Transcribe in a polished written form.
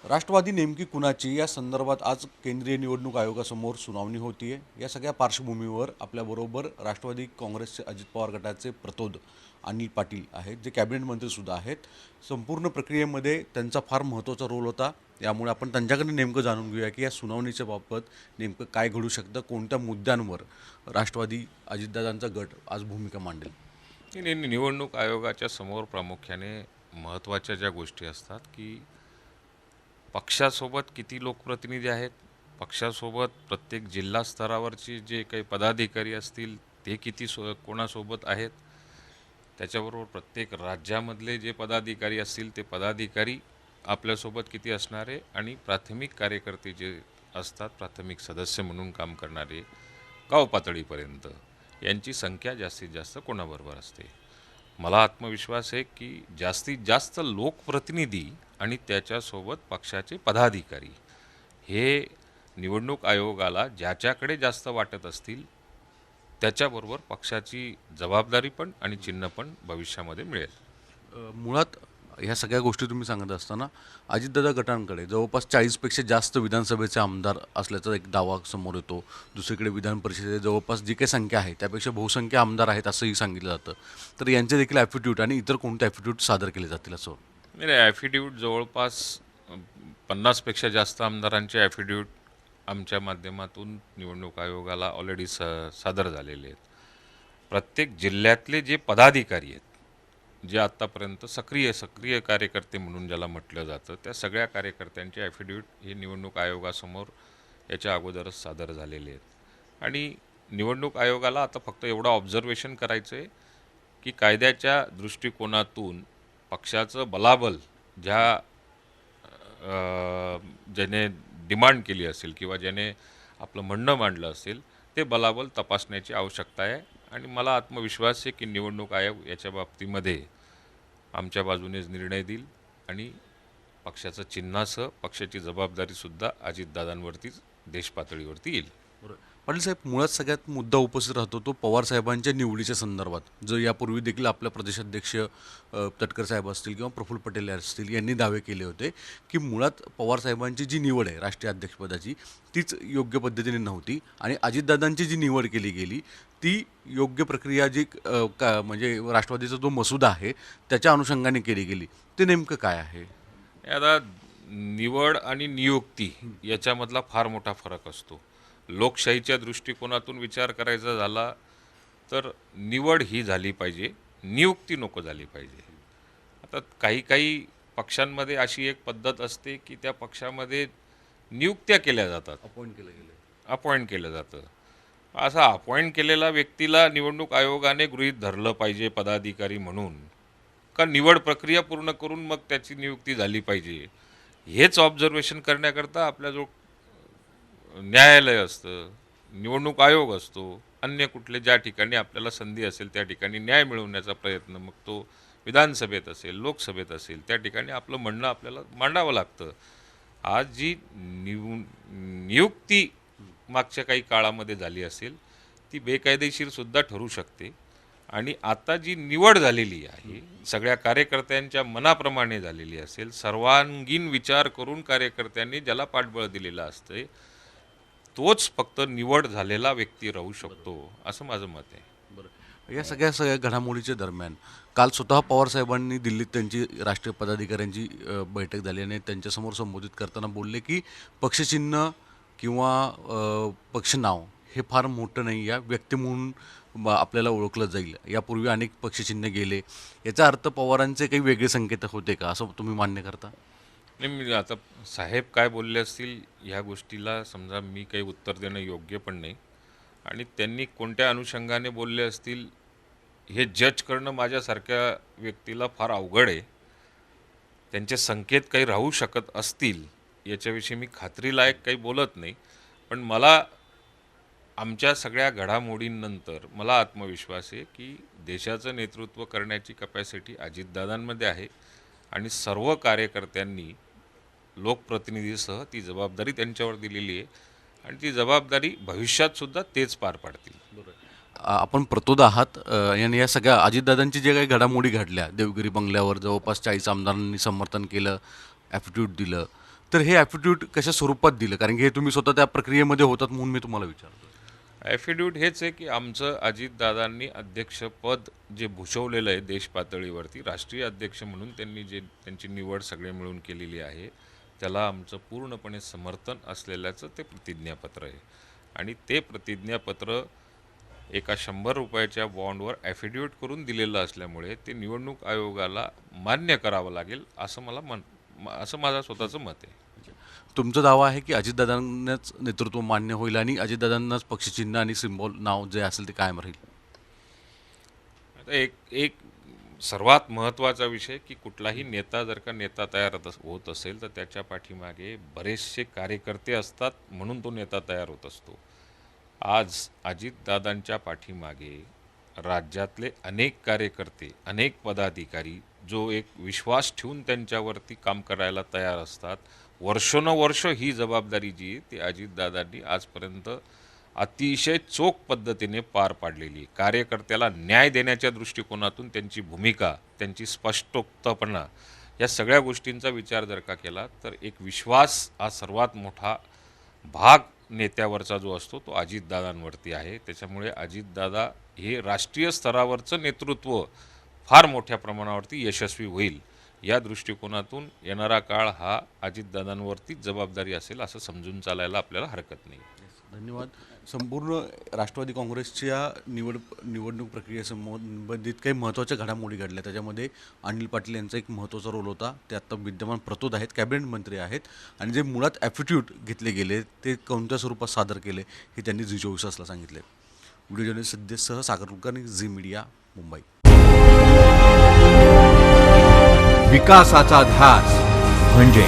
राष्ट्रवादी नेमकी कुणाची या संदर्भात आज केंद्रीय निवडणूक आयोगासमोर सुनावणी होतीये। या सगळ्या पार्श्वभूमीवर आपल्याबरोबर राष्ट्रवादी काँग्रेसचे अजित पवार गटाचे प्रतोद अनिल पाटील आहेत, जे कॅबिनेट मंत्रीसुद्धा आहेत। संपूर्ण प्रक्रियेमध्ये त्यांचा फार महत्त्वाचा रोल होता। यामुळे आपण त्यांच्याकडे नेमकं जाणून घेऊया की या सुनावणीच्या बाबत नेमकं काय घडू शकतं, कोणत्या मुद्द्यांवर राष्ट्रवादी अजितदादांचा गट आज भूमिका मांडेल। निवडणूक आयोगाच्या समोर प्रामुख्याने महत्त्वाच्या ज्या गोष्टी असतात की पक्षासोबत किती लोकप्रतिनिधी आहेत, पक्षासोबत प्रत्येक जिल्हा स्तरावरची जे काही पदाधिकारी असतील ते किती कोणासोबत आहेत, त्याच्याबरोबर प्रत्येक राज्यामधले जे पदाधिकारी असतील ते पदाधिकारी आपल्यासोबत किती असणारे आणि प्राथमिक कार्यकर्ते जे असतात, प्राथमिक सदस्य म्हणून काम करणारे गाव पातळीपर्यंत यांची संख्या जास्तीत जास्त कोणाबरोबर असते। मला आत्मविश्वास आहे की जास्तीत जास्त लोकप्रतिनिधी आणि त्याच्यासोबत पक्षाचे पदाधिकारी हे निवडणूक आयोगाला ज्याच्याकडे जास्त वाटत असतील त्याच्याबरोबर पक्षाची जबाबदारी पण आणि चिन्ह पण भविष्यामध्ये मिळेल। मुळात ह्या सगळ्या गोष्टी तुम्ही सांगत असताना अजितदादा गटांकडे जवळपास 40पेक्षा जास्त विधानसभेचे आमदार असल्याचा एक दावा समोर येतो। दुसरीकडे विधान परिषदेत जवळपास जी काही संख्या आहे त्यापेक्षा बहुसंख्य आमदार आहेत असंही सांगितलं जातं। तर यांचे देखील ॲफिड्यूट आणि इतर कोणते ॲफिड्यूट सादर केले जातील असं? नाही, ॲफिड्यूट जवळपास 50पेक्षा जास्त आमदारांचे ॲफिड्यूट आमच्या माध्यमातून निवडणूक आयोगाला ऑलरेडी सादर झालेले आहेत। प्रत्येक जिल्ह्यातले जे पदाधिकारी आहेत, जे आत्तापर्यंत सक्रिय कार्यकर्ते म्हणून ज्याला म्हटलं जातं, त्या सगळ्या कार्यकर्त्यांचे ॲफिड्यूट हे निवडणूक आयोगासमोर याच्या अगोदरच सादर झालेले आहेत। आणि निवडणूक आयोगाला आता फक्त एवढं ऑब्झर्वेशन करायचं आहे की कायद्याच्या दृष्टिकोनातून पक्षाचं बलाबल ज्याने डिमांड केली असेल किंवा ज्याने आपलं म्हणणं मांडलं असेल ते बलाबल तपासण्याची आवश्यकता आहे। आणि मला आत्मविश्वास आहे की निवडणूक आयोग याच्या बाबतीमध्ये आमच्या बाजूनेच निर्णय देईल आणि पक्षाचं चिन्हासह पक्षाची जबाबदारीसुद्धा अजितदादांवरतीच देशपातळीवरती येईल। पाटील साहेब, मुळात सगळ्यात मुद्दा उपस्थित राहतो तो पवार साहेबांच्या निवडीच्या संदर्भात। जो यापूर्वी देखील आपल्या प्रदेशाध्यक्ष तटकर साहेब असतील किंवा प्रफुल्ल पटेल असतील यांनी दावे केले होते की मुळात पवार साहेबांची जी निवड आहे राष्ट्रीय अध्यक्षपदाची तीच योग्य पद्धतीने नव्हती आणि अजितदादांची जी निवड केली गेली ती योग्य प्रक्रिया जी म्हणजे राष्ट्रवादीचा जो मसुदा आहे त्याच्या अनुषंगाने केली गेली। ते नेमकं काय आहे? आता निवड आणि नियुक्ती याच्यामधला फार मोठा फरक असतो। लोकशाहीच्या दृष्टिकोनातून विचार करायचा झाला तर निवड ही झाली पाहिजे, नियुक्ती नको झाली पाहिजे। आता काही काही पक्षांमध्ये अशी एक पद्धत असते की त्या पक्षामध्ये नियुक्त्या केल्या जातात, अपॉइंट केलं जातं। असा अपॉइंट केलेला व्यक्तीला निवडणूक आयोगाने गृहीत धरलं पाहिजे पदाधिकारी म्हणून, का निवड प्रक्रिया पूर्ण करून मग त्याची नियुक्ती झाली पाहिजे, हेच ऑब्झर्वेशन करण्याकरता आपल्याजवळ न्यायालय असतं, निवडणूक आयोग असतो, अन्य कुठले ज्या ठिकाणी आपल्याला संधी असेल त्या ठिकाणी न्याय मिळवण्याचा प्रयत्न, मग तो विधानसभेत असेल लोकसभेत असेल, त्या ठिकाणी आपलं म्हणणं आपल्याला मांडावं लागतं। आज जी नियुक्ती मागच्या काही काळामध्ये झाली असेल ती बेकायदेशीरसुद्धा ठरू शकते। आणि आता जी निवड झालेली आहे सगळ्या कार्यकर्त्यांच्या मनाप्रमाणे झालेली असेल, सर्वांगीण विचार करून कार्यकर्त्यांनी ज्याला पाठबळ दिलेलं असतं तोच फक्त निवड झालेला व्यक्ती राहू शकतो असं माझं मत आहे। बरं, या सगळ्या घडामोडीच्या दरम्यान काल स्वतः पवार साहेबांनी दिल्लीत त्यांची राष्ट्रीय पदाधिकाऱ्यांची बैठक झाली आणि त्यांच्यासमोर संबोधित करताना बोलले की पक्षचिन्ह किंवा पक्ष नाव हे फार मोठं नाही, या व्यक्ती म्हणून आपल्याला ओळखलं जाईल। यापूर्वी अनेक पक्षचिन्ह गेले, याचा अर्थ पवारांचे काही वेगळे संकेत होते का असं तुम्ही मान्य करता? नाही, मी आता साहेब काय बोलले असतील ह्या गोष्टीला समजा मी काही उत्तर देणं योग्य पण नाही आणि त्यांनी कोणत्या अनुषंगाने बोलले असतील हे जज करणं माझ्यासारख्या व्यक्तीला फार अवघड आहे। त्यांचे संकेत काही राहू शकत असतील याच्याविषयी मी खात्रीलायक काही बोलत नाही, पण मला आमच्या सगळ्या घडामोडींनंतर मला आत्मविश्वास आहे की देशाचं नेतृत्व करण्याची कपॅसिटी अजितदादांमध्ये आहे आणि सर्व कार्यकर्त्यांनी लोकप्रतिनिधीसह ती जबाबदारी त्यांच्यावर दिलेली आहे आणि ती जबाबदारी भविष्यातसुद्धा तेच पार पाडतील। आपण प्रतोद आहात आणि या सगळ्या अजितदादांची जे काही घडामोडी घडल्या, देवगिरी बंगल्यावर जवळपास 40 आमदारांनी समर्थन केलं, ॲफिड्यूट दिलं, तर हे ॲफिड्यूट कशा स्वरूपात दिलं, कारण की हे तुम्ही स्वतः त्या प्रक्रियेमध्ये होतात म्हणून मी तुम्हाला विचारतो. ॲफिड्यूट हेच आहे की आमचं अजितदादांनी अध्यक्षपद जे भूषवलेलं आहे देश पातळीवरती, राष्ट्रीय अध्यक्ष म्हणून त्यांनी जे त्यांची निवड सगळे मिळून केलेली आहे, त्याला आमचं पूर्णपणे समर्थन असलेल्याचं ते प्रतिज्ञापत्र आहे. आणि ते प्रतिज्ञापत्र एका 100 रुपयाच्या बॉन्डवर ॲफिड्यूट करून दिलेलं असल्यामुळे ते निवडणूक आयोगाला मान्य करावं लागेल असं माझं स्वतःचं मत आहे. तुमचा दावा आहे की अजितदादांनाच नेतृत्व मान्य होईल आणि अजितदादांनाच पक्षचिन्ह आणि सिम्बॉल नाव जे असेल ते कायम राहील. आता एक एक सर्वात महत्त्वाचा विषय की कुठलाही नेता जर का नेता तयार होत असेल तर त्याच्या पाठीमागे बरेचसे कार्यकर्ते असतात, म्हणून तो नेता तयार होत असतो. आज अजितदादांच्या पाठीमागे राज्यातले अनेक कार्यकर्ते, अनेक पदाधिकारी जो एक विश्वास ठेवून त्यांच्यावरती काम करायला तयार असतात. वर्षोनवर्ष ही जबाबदारी जी आहे ती अजितदादांनी आजपर्यंत अतिशय चोख पद्धतीने पार पाडलेली आहे. कार्यकर्त्याला न्याय देण्याच्या दृष्टिकोनातून त्यांची भूमिका, त्यांची स्पष्टोक्तपणा, या सगळ्या गोष्टींचा विचार जर का केला तर एक विश्वास हा सर्वात मोठा भाग नेत्यावरचा जो असतो तो अजितदादांवरती आहे. त्याच्यामुळे अजितदादा हे राष्ट्रीय स्तरावरचं नेतृत्व फार मोठ्या प्रमाणावरती यशस्वी होईल, या दृष्टिकोनातून येणारा काळ हा अजितदादांवरतीच जबाबदारी असेल असं समजून चालायला आपल्याला हरकत नाही. धन्यवाद. संपूर्ण राष्ट्रवादी काँग्रेसच्या निवडणूक प्रक्रियेसंबंधित काही महत्त्वाच्या घडामोडी घडल्या, त्याच्यामध्ये अनिल पाटील यांचा एक महत्त्वाचा रोल होता. ते आत्ता विद्यमान प्रतोद आहेत, कॅबिनेट मंत्री आहेत, आणि जे मुळात ॲफिट्यूट घेतले गेले ते कोणत्या स्वरूपात सादर केले हे त्यांनी झी24 सांगितले. व्हिडिओ जर्नलिस्ट सद्यसह सागर कुलकर्णी, झी मीडिया, मुंबई. विकासाचा ध्यास म्हणजे